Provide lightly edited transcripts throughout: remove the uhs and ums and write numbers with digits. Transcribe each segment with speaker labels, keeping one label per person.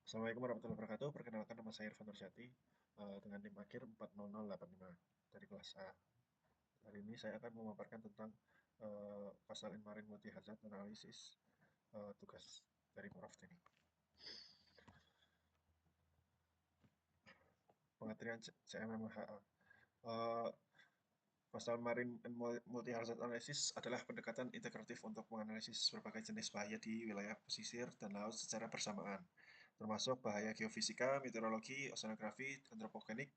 Speaker 1: Assalamualaikum warahmatullahi wabarakatuh. Perkenalkan nama saya Irfan Nursyati dengan NIM akhir 40085 dari kelas A. Hari ini saya akan memaparkan tentang Coastal and Marine Multi Hazard Analysis tugas dari Prof. Denny. Pengertian CMMHA. Coastal Marine and Multi Hazard Analysis adalah pendekatan integratif untuk menganalisis berbagai jenis bahaya di wilayah pesisir dan laut secara bersamaan, termasuk bahaya geofisika, meteorologi, oceanografi, antropogenik,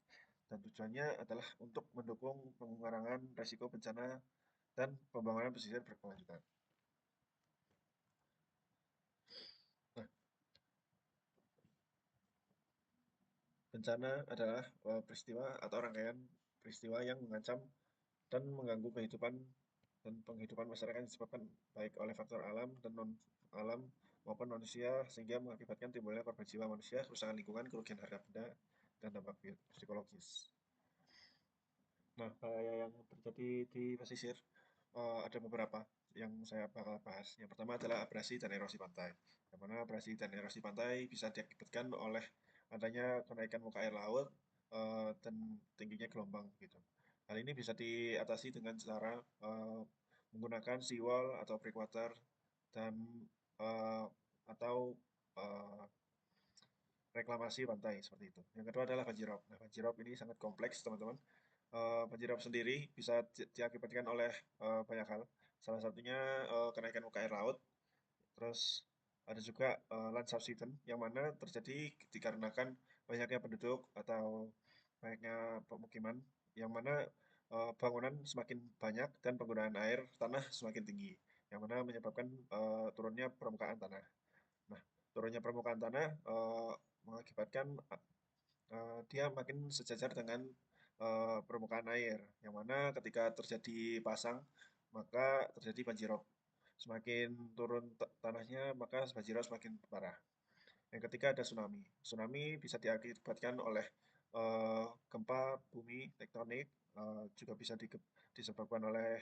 Speaker 1: dan tujuannya adalah untuk mendukung pengurangan risiko bencana dan pembangunan pesisir berkelanjutan. Nah, bencana adalah peristiwa atau rangkaian peristiwa yang mengancam dan mengganggu kehidupan dan penghidupan masyarakat yang disebabkan baik oleh faktor alam dan non alam maupun manusia sehingga mengakibatkan timbulnya korban jiwa manusia, kerusakan lingkungan, kerugian harta benda, dan dampak psikologis. Nah, bahaya yang terjadi di pesisir ada beberapa yang saya bakal bahas. Yang pertama adalah abrasi dan erosi pantai. Yang mana abrasi dan erosi pantai bisa diakibatkan oleh adanya kenaikan muka air laut dan tingginya gelombang gitu. Hal ini bisa diatasi dengan cara menggunakan seawall atau breakwater dan eh, atau eh, reklamasi pantai seperti itu. Yang kedua adalah banjirop. Nah, banjirop ini sangat kompleks, teman-teman. Banjirop sendiri bisa diakibatkan oleh banyak hal. Salah satunya kenaikan muka air laut. Terus ada juga land subsidence yang mana terjadi dikarenakan banyaknya penduduk atau banyaknya pemukiman yang mana bangunan semakin banyak dan penggunaan air tanah semakin tinggi, yang mana menyebabkan turunnya permukaan tanah. Nah, turunnya permukaan tanah mengakibatkan dia makin sejajar dengan permukaan air, yang mana ketika terjadi pasang, maka terjadi banjirop. Semakin turun tanahnya, maka banjirop semakin parah. Yang ketiga ada tsunami. Tsunami bisa diakibatkan oleh gempa bumi tektonik, juga bisa disebabkan oleh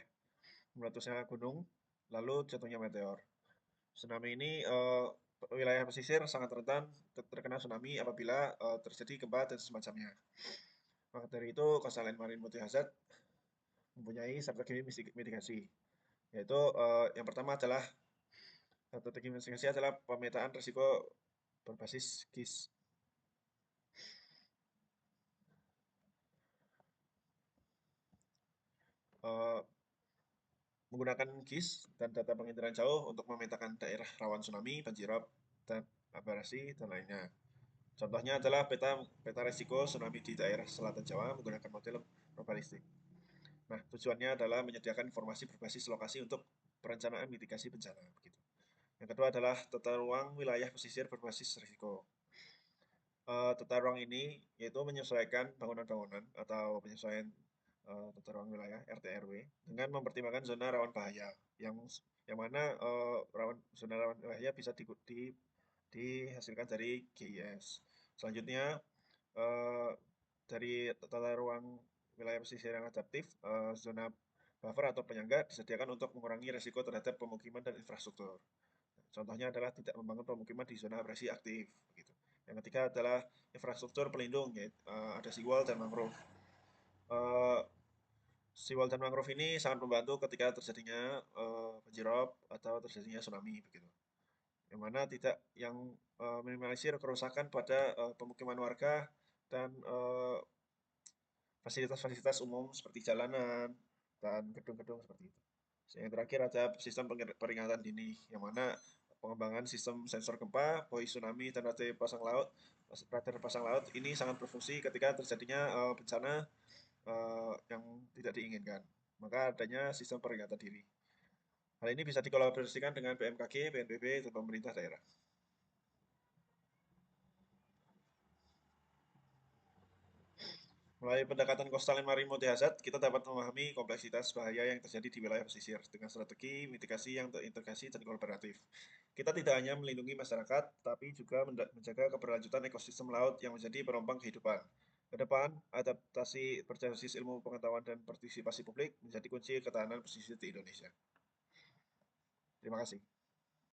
Speaker 1: meletusnya gunung, lalu jatuhnya meteor. Tsunami ini wilayah pesisir sangat rentan terkena tsunami apabila terjadi gempa dan semacamnya. Maka dari itu, Coastal and Marine Multi Hazard mempunyai strategi mitigasi, yaitu yang pertama adalah strategi mitigasi adalah pemetaan risiko berbasis GIS. Menggunakan GIS dan data penginderaan jauh untuk memetakan daerah rawan tsunami, banjirop, dan abrasi, dan lainnya. Contohnya adalah peta risiko tsunami di daerah selatan Jawa menggunakan model probabilistik. Nah, tujuannya adalah menyediakan informasi berbasis lokasi untuk perencanaan mitigasi bencana. Begitu. Yang kedua adalah tata ruang wilayah pesisir berbasis risiko. Tata ruang ini yaitu menyesuaikan bangunan-bangunan atau penyesuaian tata ruang wilayah RT/RW dengan mempertimbangkan zona rawan bahaya yang mana zona rawan bahaya bisa dihasilkan dari GIS. Selanjutnya dari tata ruang wilayah pesisir yang adaptif, zona buffer atau penyangga disediakan untuk mengurangi risiko terhadap pemukiman dan infrastruktur. Contohnya adalah tidak membangun pemukiman di zona abrasi aktif. Begitu. Yang ketiga adalah infrastruktur pelindung, yaitu ada seawall dan mangrove. Seawall dan mangrove ini sangat membantu ketika terjadinya banjirop atau terjadinya tsunami, begitu. Yang mana tidak yang minimalisir kerusakan pada pemukiman warga dan fasilitas-fasilitas umum seperti jalanan dan gedung-gedung seperti itu. Yang terakhir ada sistem peringatan dini, yang mana pengembangan sistem sensor gempa, buoy tsunami, dan radar pasang laut ini sangat berfungsi ketika terjadinya bencana yang tidak diinginkan. Maka adanya sistem peringatan dini. Hal ini bisa dikolaborasikan dengan BMKG, BNPB, dan pemerintah daerah. Melalui pendekatan coastal and marine multi hazard, kita dapat memahami kompleksitas bahaya yang terjadi di wilayah pesisir dengan strategi mitigasi yang terintegrasi dan kolaboratif. Kita tidak hanya melindungi masyarakat, tapi juga menjaga keberlanjutan ekosistem laut yang menjadi penumpang kehidupan. Ke depan, adaptasi berbasis ilmu pengetahuan dan partisipasi publik menjadi kunci ketahanan pesisir di Indonesia. Terima kasih.